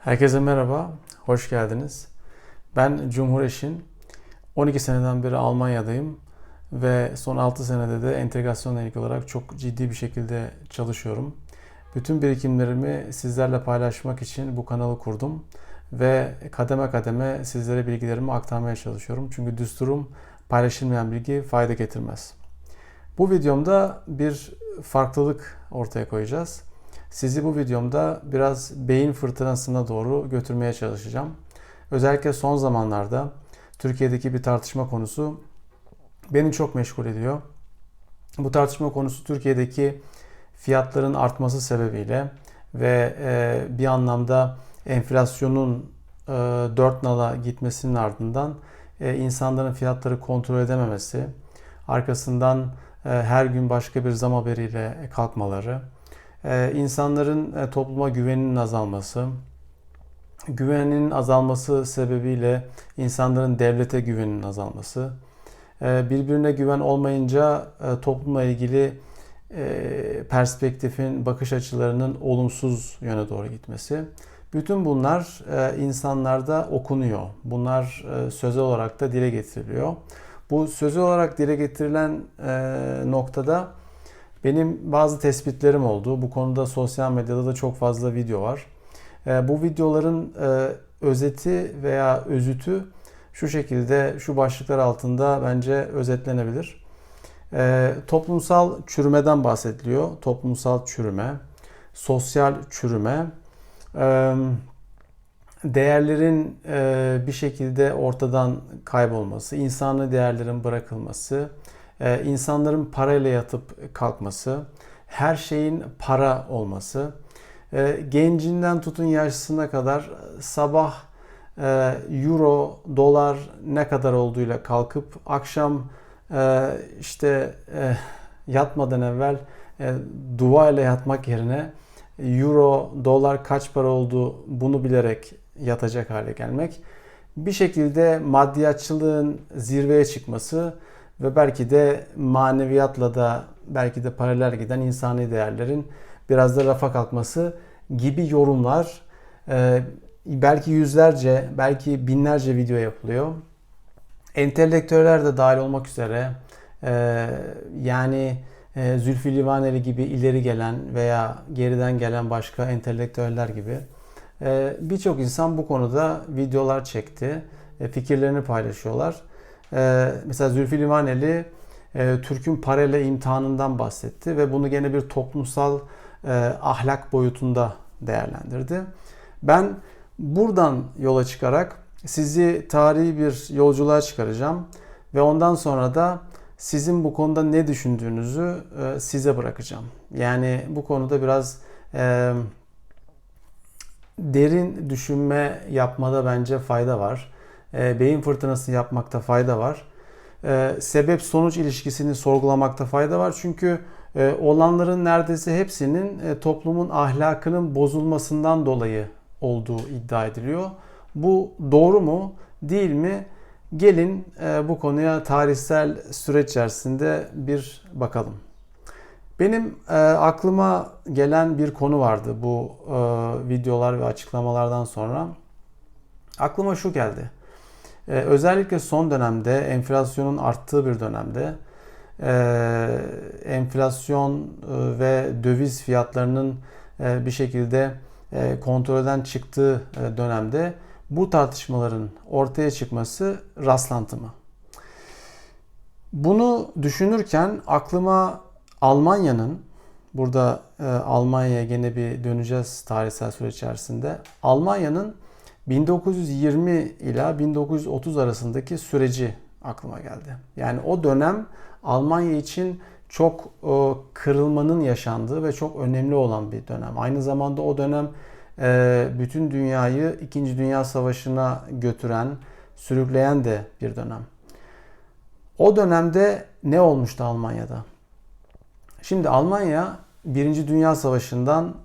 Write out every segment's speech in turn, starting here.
Herkese merhaba, hoş geldiniz. Ben Cumhur Eşin. 12 seneden beri Almanya'dayım ve son 6 senede de entegrasyonla ilgili olarak çok ciddi bir şekilde çalışıyorum. Bütün birikimlerimi sizlerle paylaşmak için bu kanalı kurdum ve kademe kademe sizlere bilgilerimi aktarmaya çalışıyorum. Çünkü düsturum paylaşılmayan bilgi fayda getirmez. Bu videomda bir farklılık ortaya koyacağız. Sizi bu videomda biraz beyin fırtınasına doğru götürmeye çalışacağım. Özellikle son zamanlarda Türkiye'deki bir tartışma konusu beni çok meşgul ediyor. Bu tartışma konusu Türkiye'deki fiyatların artması sebebiyle ve bir anlamda enflasyonun 4 nala gitmesinin ardından insanların fiyatları kontrol edememesi, arkasından her gün başka bir zam haberiyle kalkmaları, insanların topluma güveninin azalması, güveninin azalması sebebiyle insanların devlete güveninin azalması, birbirine güven olmayınca toplumla ilgili perspektifin, bakış açılarının olumsuz yöne doğru gitmesi. Bütün bunlar insanlarda okunuyor. Bunlar sözel olarak da dile getiriliyor. Bu sözel olarak dile getirilen noktada benim bazı tespitlerim oldu. Bu konuda sosyal medyada da çok fazla video var. Bu videoların özeti veya özütü şu şekilde, şu başlıklar altında bence özetlenebilir. Toplumsal çürümeden bahsediliyor. Toplumsal çürüme, sosyal çürüme, değerlerin bir şekilde ortadan kaybolması, insani değerlerin bırakılması, insanların parayla yatıp kalkması, her şeyin para olması, gencinden tutun yaşlısına kadar sabah euro, dolar ne kadar olduğuyla kalkıp akşam yatmadan evvel dua ile yatmak yerine euro, dolar kaç para oldu bunu bilerek yatacak hale gelmek. Bir şekilde maddiyatçılığın zirveye çıkması ve belki de maneviyatla da belki de paralel giden insani değerlerin biraz da rafa kalkması gibi yorumlar belki yüzlerce, belki binlerce video yapılıyor. Entelektüeller de dahil olmak üzere Zülfü Livaneli gibi ileri gelen veya geriden gelen başka entelektüeller gibi birçok insan bu konuda videolar çekti. Fikirlerini paylaşıyorlar. Mesela Zülfü Livaneli Türk'ün parayla imtihanından bahsetti ve bunu gene bir toplumsal ahlak boyutunda değerlendirdi. Ben buradan yola çıkarak sizi tarihi bir yolculuğa çıkaracağım ve ondan sonra da sizin bu konuda ne düşündüğünüzü size bırakacağım. Yani bu konuda biraz derin düşünme yapmada bence fayda var. Beyin fırtınası yapmakta fayda var. Sebep-sonuç ilişkisini sorgulamakta fayda var. Çünkü olanların neredeyse hepsinin toplumun ahlakının bozulmasından dolayı olduğu iddia ediliyor. Bu doğru mu, değil mi? Gelin bu konuya tarihsel süreç içerisinde bir bakalım. Benim aklıma gelen bir konu vardı bu videolar ve açıklamalardan sonra. Aklıma şu geldi. Özellikle son dönemde enflasyonun arttığı bir dönemde enflasyon ve döviz fiyatlarının bir şekilde kontrolden çıktığı dönemde bu tartışmaların ortaya çıkması rastlantı mı? Bunu düşünürken aklıma Almanya'nın, burada Almanya'ya gene bir döneceğiz tarihsel süreç içerisinde, Almanya'nın 1920 ila 1930 arasındaki süreci aklıma geldi. Yani o dönem Almanya için çok kırılmanın yaşandığı ve çok önemli olan bir dönem. Aynı zamanda o dönem bütün dünyayı İkinci Dünya Savaşı'na götüren, sürükleyen de bir dönem. O dönemde ne olmuştu Almanya'da? Şimdi Almanya Birinci Dünya Savaşı'ndan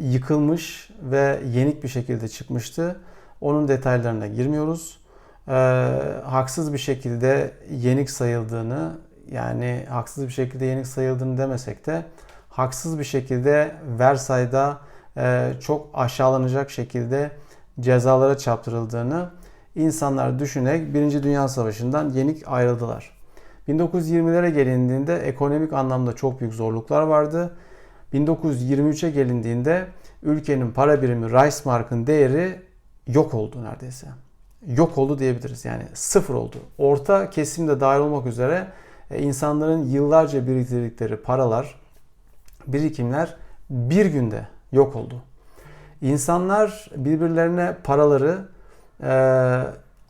yıkılmış ve yenik bir şekilde çıkmıştı. Onun detaylarına girmiyoruz. Haksız bir şekilde yenik sayıldığını, yani haksız bir şekilde yenik sayıldığını demesek de haksız bir şekilde Versay'da çok aşağılanacak şekilde cezalara çarptırıldığını insanlar düşünerek Birinci Dünya Savaşı'ndan yenik ayrıldılar. 1920'lere gelindiğinde ekonomik anlamda çok büyük zorluklar vardı. 1923'e gelindiğinde ülkenin para birimi Reichsmark'ın değeri yok oldu neredeyse. Yok oldu diyebiliriz. Yani sıfır oldu. Orta kesim de dahil olmak üzere insanların yıllarca biriktirdikleri paralar, birikimler bir günde yok oldu. İnsanlar birbirlerine paraları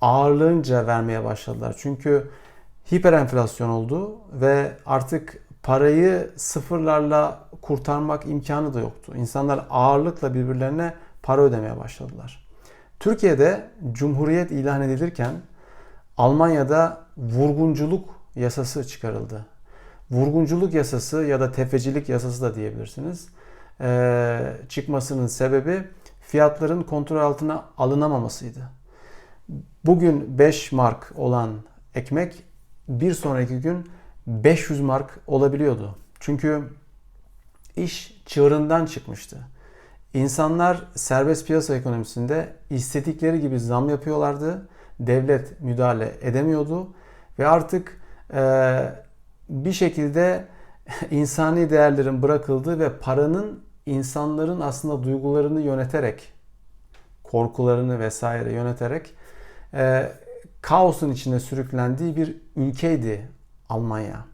ağırlığınca vermeye başladılar. Çünkü hiperenflasyon oldu ve artık parayı sıfırlarla kurtarmak imkanı da yoktu. İnsanlar ağırlıkla birbirlerine para ödemeye başladılar. Türkiye'de Cumhuriyet ilan edilirken Almanya'da vurgunculuk yasası çıkarıldı. Vurgunculuk yasası ya da tefecilik yasası da diyebilirsiniz. Çıkmasının sebebi fiyatların kontrol altına alınamamasıydı. Bugün 5 mark olan ekmek bir sonraki gün 500 mark olabiliyordu. Çünkü iş çığırından çıkmıştı. İnsanlar serbest piyasa ekonomisinde istedikleri gibi zam yapıyorlardı. Devlet müdahale edemiyordu ve artık bir şekilde insani değerlerin bırakıldığı ve paranın insanların aslında duygularını yöneterek, korkularını vesaire yöneterek kaosun içine sürüklendiği bir ülkeydi Almanya.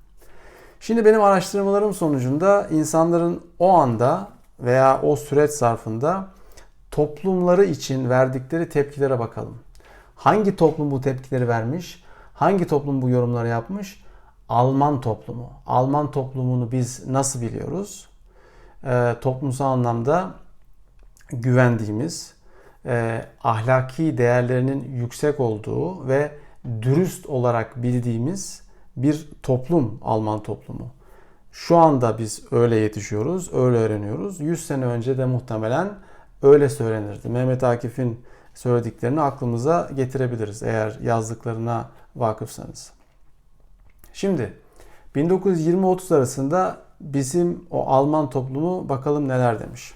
Şimdi benim araştırmalarım sonucunda insanların o anda veya o süreç zarfında toplumları için verdikleri tepkilere bakalım. Hangi toplum bu tepkileri vermiş? Hangi toplum bu yorumları yapmış? Alman toplumu. Alman toplumunu biz nasıl biliyoruz? Toplumsal anlamda güvendiğimiz, ahlaki değerlerinin yüksek olduğu ve dürüst olarak bildiğimiz bir toplum Alman toplumu. Şu anda biz öyle yetişiyoruz, öyle öğreniyoruz. 100 sene önce de muhtemelen öyle söylenirdi. Mehmet Akif'in söylediklerini aklımıza getirebiliriz eğer yazdıklarına vakıfsanız. Şimdi 1920-30 arasında bizim o Alman toplumu bakalım neler demiş.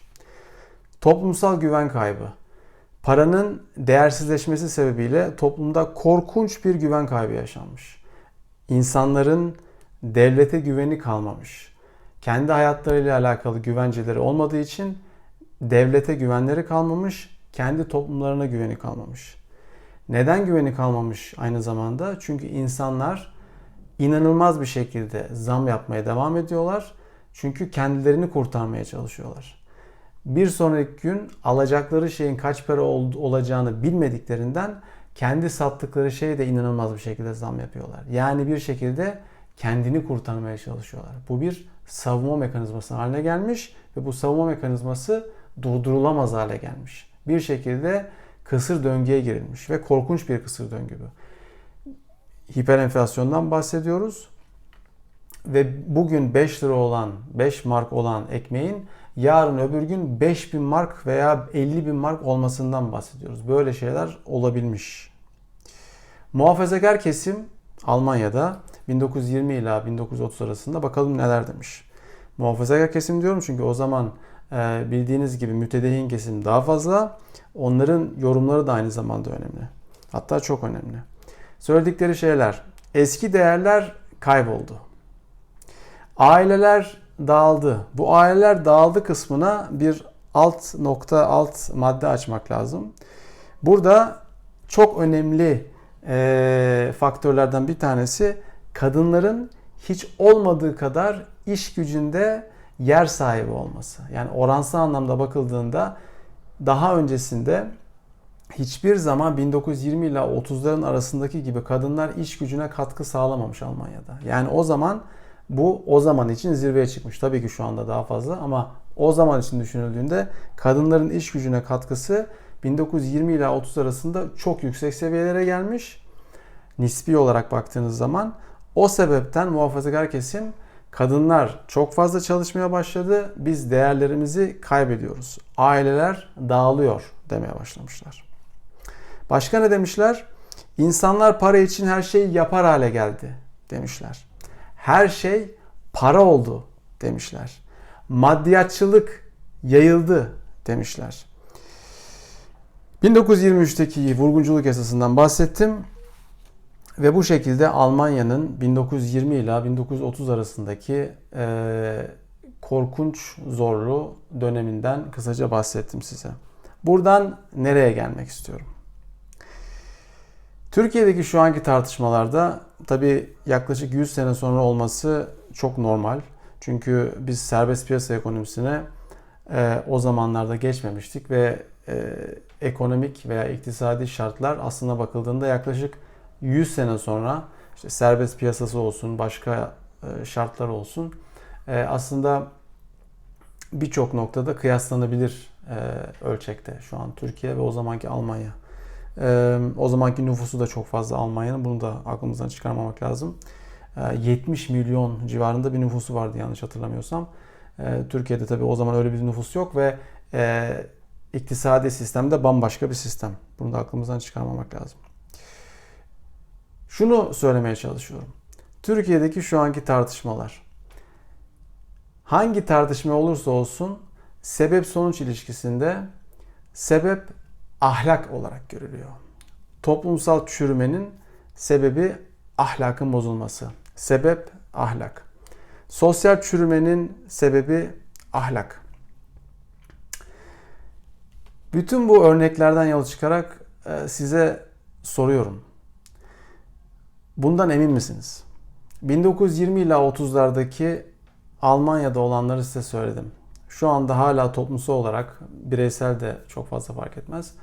Toplumsal güven kaybı. Paranın değersizleşmesi sebebiyle toplumda korkunç bir güven kaybı yaşanmış. İnsanların devlete güveni kalmamış. Kendi hayatlarıyla alakalı güvenceleri olmadığı için devlete güvenleri kalmamış, kendi toplumlarına güveni kalmamış. Neden güveni kalmamış aynı zamanda? Çünkü insanlar inanılmaz bir şekilde zam yapmaya devam ediyorlar. Çünkü kendilerini kurtarmaya çalışıyorlar. Bir sonraki gün alacakları şeyin kaç para olacağını bilmediklerinden kendi sattıkları şeye de inanılmaz bir şekilde zam yapıyorlar. Yani bir şekilde kendini kurtarmaya çalışıyorlar. Bu bir savunma mekanizması haline gelmiş ve bu savunma mekanizması durdurulamaz hale gelmiş. Bir şekilde kısır döngüye girilmiş ve korkunç bir kısır döngü bu. Hiperenflasyondan bahsediyoruz ve bugün 5 lira olan, 5 mark olan ekmeğin yarın öbür gün 5.000 mark veya 50.000 mark olmasından bahsediyoruz. Böyle şeyler olabilmiş. Muhafazakar kesim Almanya'da 1920 ila 1930 arasında bakalım neler demiş. Muhafazakar kesim diyorum çünkü o zaman bildiğiniz gibi mütedeyyin kesim daha fazla. Onların yorumları da aynı zamanda önemli. Hatta çok önemli. Söyledikleri şeyler, eski değerler kayboldu. Aileler dağıldı. Bu aileler dağıldı kısmına bir alt madde açmak lazım. Burada çok önemli faktörlerden bir tanesi kadınların hiç olmadığı kadar iş gücünde yer sahibi olması. Yani oransal anlamda bakıldığında daha öncesinde hiçbir zaman 1920 ile 30'ların arasındaki gibi kadınlar iş gücüne katkı sağlamamış Almanya'da. Yani o zaman bu o zaman için zirveye çıkmış. Tabii ki şu anda daha fazla ama o zaman için düşünüldüğünde kadınların iş gücüne katkısı 1920 ile 30 arasında çok yüksek seviyelere gelmiş. Nispi olarak baktığınız zaman o sebepten muhafazakar kesim kadınlar çok fazla çalışmaya başladı. Biz değerlerimizi kaybediyoruz. Aileler dağılıyor demeye başlamışlar. Başka ne demişler? İnsanlar para için her şeyi yapar hale geldi demişler. Her şey para oldu demişler. Maddiyatçılık yayıldı demişler. 1923'teki vurgunculuk yasasından bahsettim ve bu şekilde Almanya'nın 1920 ile 1930 arasındaki korkunç zorlu döneminden kısaca bahsettim size. Buradan nereye gelmek istiyorum? Türkiye'deki şu anki tartışmalarda tabii yaklaşık 100 sene sonra olması çok normal. Çünkü biz serbest piyasa ekonomisine o zamanlarda geçmemiştik ve ekonomik veya iktisadi şartlar aslına bakıldığında yaklaşık 100 sene sonra işte serbest piyasası olsun, başka şartlar olsun aslında birçok noktada kıyaslanabilir ölçekte şu an Türkiye ve o zamanki Almanya. O zamanki nüfusu da çok fazla Almanya'nın. Bunu da aklımızdan çıkarmamak lazım. 70 milyon civarında bir nüfusu vardı yanlış hatırlamıyorsam. Türkiye'de tabii o zaman öyle bir nüfus yok ve iktisadi sistem de bambaşka bir sistem. Bunu da aklımızdan çıkarmamak lazım. Şunu söylemeye çalışıyorum. Türkiye'deki şu anki tartışmalar, hangi tartışma olursa olsun sebep-sonuç ilişkisinde sebep ahlak olarak görülüyor. Toplumsal çürümenin sebebi ahlakın bozulması. Sebep ahlak. Sosyal çürümenin sebebi ahlak. Bütün bu örneklerden yola çıkarak size soruyorum. Bundan emin misiniz? 1920 ila 30'lardaki Almanya'da olanları size söyledim. Şu anda hala toplumsal olarak, bireysel de çok fazla fark etmez,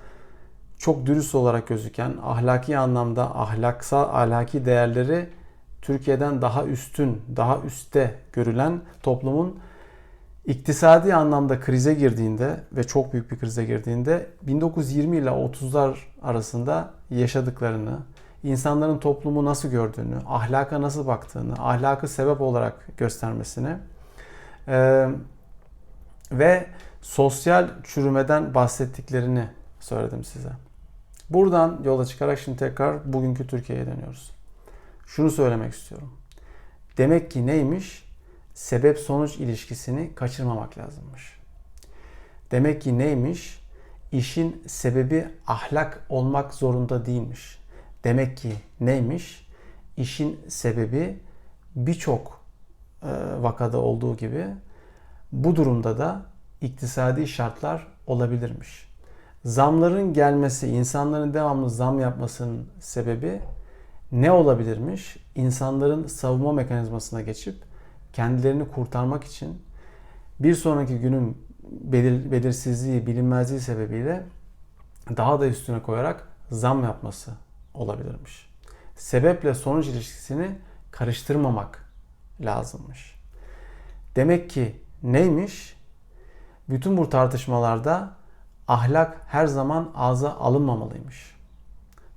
çok dürüst olarak gözüken, ahlaki anlamda ahlaki değerleri Türkiye'den daha üstün, daha üstte görülen toplumun iktisadi anlamda krize girdiğinde ve çok büyük bir krize girdiğinde 1920 ile 30'lar arasında yaşadıklarını, insanların toplumu nasıl gördüğünü, ahlaka nasıl baktığını, ahlakı sebep olarak göstermesini ve sosyal çürümeden bahsettiklerini söyledim size. Buradan yola çıkarak şimdi tekrar bugünkü Türkiye'ye dönüyoruz. Şunu söylemek istiyorum. Demek ki neymiş? Sebep-sonuç ilişkisini kaçırmamak lazımmış. Demek ki neymiş? İşin sebebi ahlak olmak zorunda değilmiş. Demek ki neymiş? İşin sebebi birçok vakada olduğu gibi bu durumda da iktisadi şartlar olabilirmiş. Zamların gelmesi, insanların devamlı zam yapmasının sebebi ne olabilirmiş? İnsanların savunma mekanizmasına geçip kendilerini kurtarmak için bir sonraki günün belirsizliği, bilinmezliği sebebiyle daha da üstüne koyarak zam yapması olabilirmiş. Sebeple sonuç ilişkisini karıştırmamak lazımmış. Demek ki neymiş? Bütün bu tartışmalarda ahlak her zaman ağza alınmamalıymış.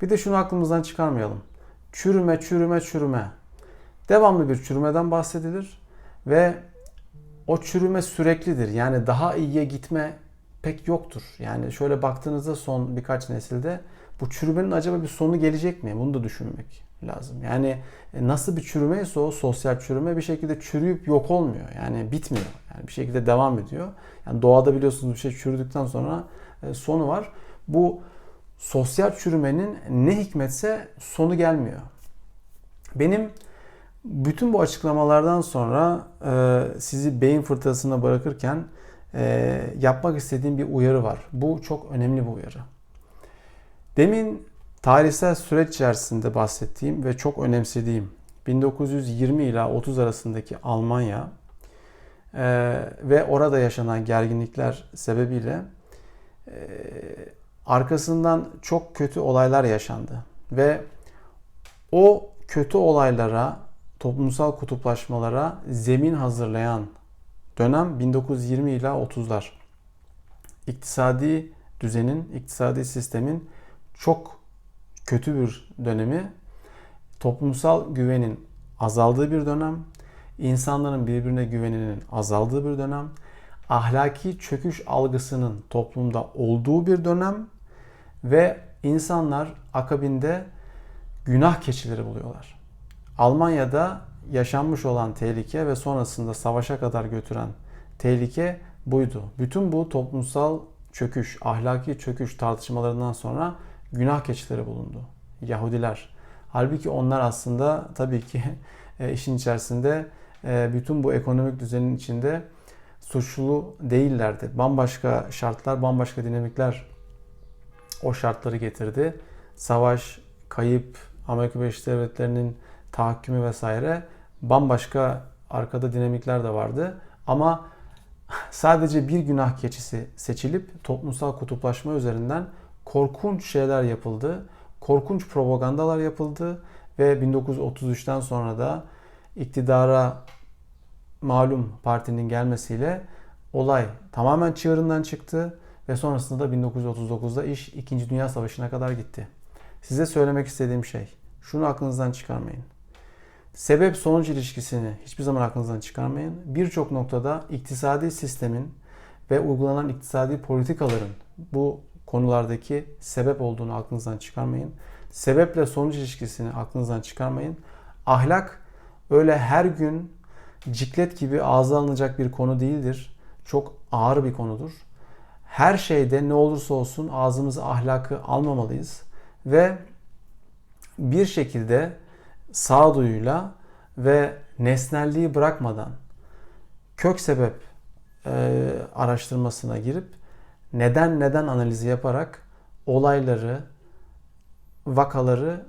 Bir de şunu aklımızdan çıkarmayalım. Çürüme, çürüme, çürüme. Devamlı bir çürümeden bahsedilir ve o çürüme süreklidir. Yani daha iyiye gitme pek yoktur. Yani şöyle baktığınızda son birkaç nesilde bu çürümenin acaba bir sonu gelecek mi? Bunu da düşünmek lazım. Yani nasıl bir çürümeyse o sosyal çürüme bir şekilde çürüyüp yok olmuyor. Yani bitmiyor. Yani bir şekilde devam ediyor. Yani doğada biliyorsunuz bir şey çürüdükten sonra sonu var. Bu sosyal çürümenin ne hikmetse sonu gelmiyor. Benim bütün bu açıklamalardan sonra sizi beyin fırtınasına bırakırken yapmak istediğim bir uyarı var. Bu çok önemli bir uyarı. Demin tarihsel süreç içerisinde bahsettiğim ve çok önemsediğim 1920 ila 30 arasındaki Almanya ve orada yaşanan gerginlikler sebebiyle arkasından çok kötü olaylar yaşandı. Ve o kötü olaylara, toplumsal kutuplaşmalara zemin hazırlayan dönem 1920 ila 30'lar. İktisadi düzenin, iktisadi sistemin çok kötü bir dönemi, toplumsal güvenin azaldığı bir dönem, insanların birbirine güveninin azaldığı bir dönem, ahlaki çöküş algısının toplumda olduğu bir dönem ve insanlar akabinde günah keçileri buluyorlar. Almanya'da yaşanmış olan tehlike ve sonrasında savaşa kadar götüren tehlike buydu. Bütün bu toplumsal çöküş, ahlaki çöküş tartışmalarından sonra günah keçileri bulundu. Yahudiler. Halbuki onlar aslında tabii ki işin içerisinde bütün bu ekonomik düzenin içinde suçlu değillerdi. Bambaşka şartlar, bambaşka dinamikler o şartları getirdi. Savaş, kayıp, Amerika Birleşik Devletleri'nin tahakkümü vesaire bambaşka arkada dinamikler de vardı. Ama sadece bir günah keçisi seçilip toplumsal kutuplaşma üzerinden korkunç şeyler yapıldı. Korkunç propagandalar yapıldı ve 1933'ten sonra da iktidara malum partinin gelmesiyle olay tamamen çığırından çıktı ve sonrasında da 1939'da iş 2. Dünya Savaşı'na kadar gitti. Size söylemek istediğim şey, şunu aklınızdan çıkarmayın. Sebep sonuç ilişkisini hiçbir zaman aklınızdan çıkarmayın. Birçok noktada iktisadi sistemin ve uygulanan iktisadi politikaların bu konulardaki sebep olduğunu aklınızdan çıkarmayın. Sebeple sonuç ilişkisini aklınızdan çıkarmayın. Ahlak öyle her gün ciklet gibi ağza alınacak bir konu değildir. Çok ağır bir konudur. Her şeyde ne olursa olsun ağzımıza ahlakı almamalıyız. Ve bir şekilde sağduyuyla ve nesnelliği bırakmadan kök sebep araştırmasına girip neden analizi yaparak olayları, vakaları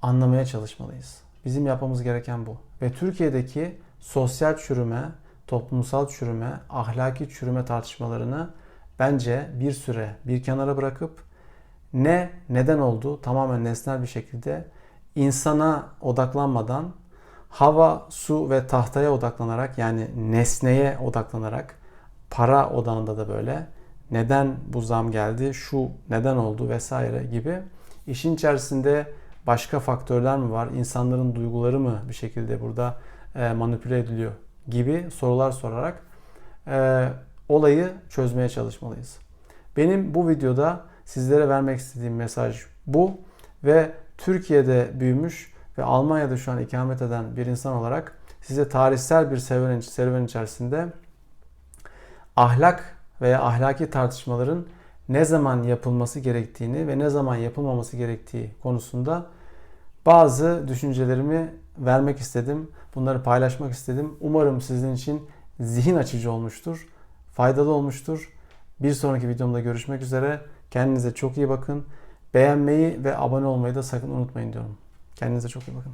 anlamaya çalışmalıyız. Bizim yapmamız gereken bu. Ve Türkiye'deki sosyal çürüme, toplumsal çürüme, ahlaki çürüme tartışmalarını bence bir süre bir kenara bırakıp neden oldu tamamen nesnel bir şekilde insana odaklanmadan hava, su ve tahtaya odaklanarak, yani nesneye odaklanarak, para odağında da böyle neden bu zam geldi, şu neden oldu vesaire gibi, işin içerisinde başka faktörler mi var, insanların duyguları mı bir şekilde burada manipüle ediliyor gibi sorular sorarak olayı çözmeye çalışmalıyız. Benim bu videoda sizlere vermek istediğim mesaj bu ve Türkiye'de büyümüş ve Almanya'da şu an ikamet eden bir insan olarak size tarihsel bir serüven içerisinde ahlak veya ahlaki tartışmaların ne zaman yapılması gerektiğini ve ne zaman yapılmaması gerektiği konusunda bazı düşüncelerimi vermek istedim. Bunları paylaşmak istedim. Umarım sizin için zihin açıcı olmuştur, faydalı olmuştur. Bir sonraki videomda görüşmek üzere. Kendinize çok iyi bakın. Beğenmeyi ve abone olmayı da sakın unutmayın diyorum. Kendinize çok iyi bakın.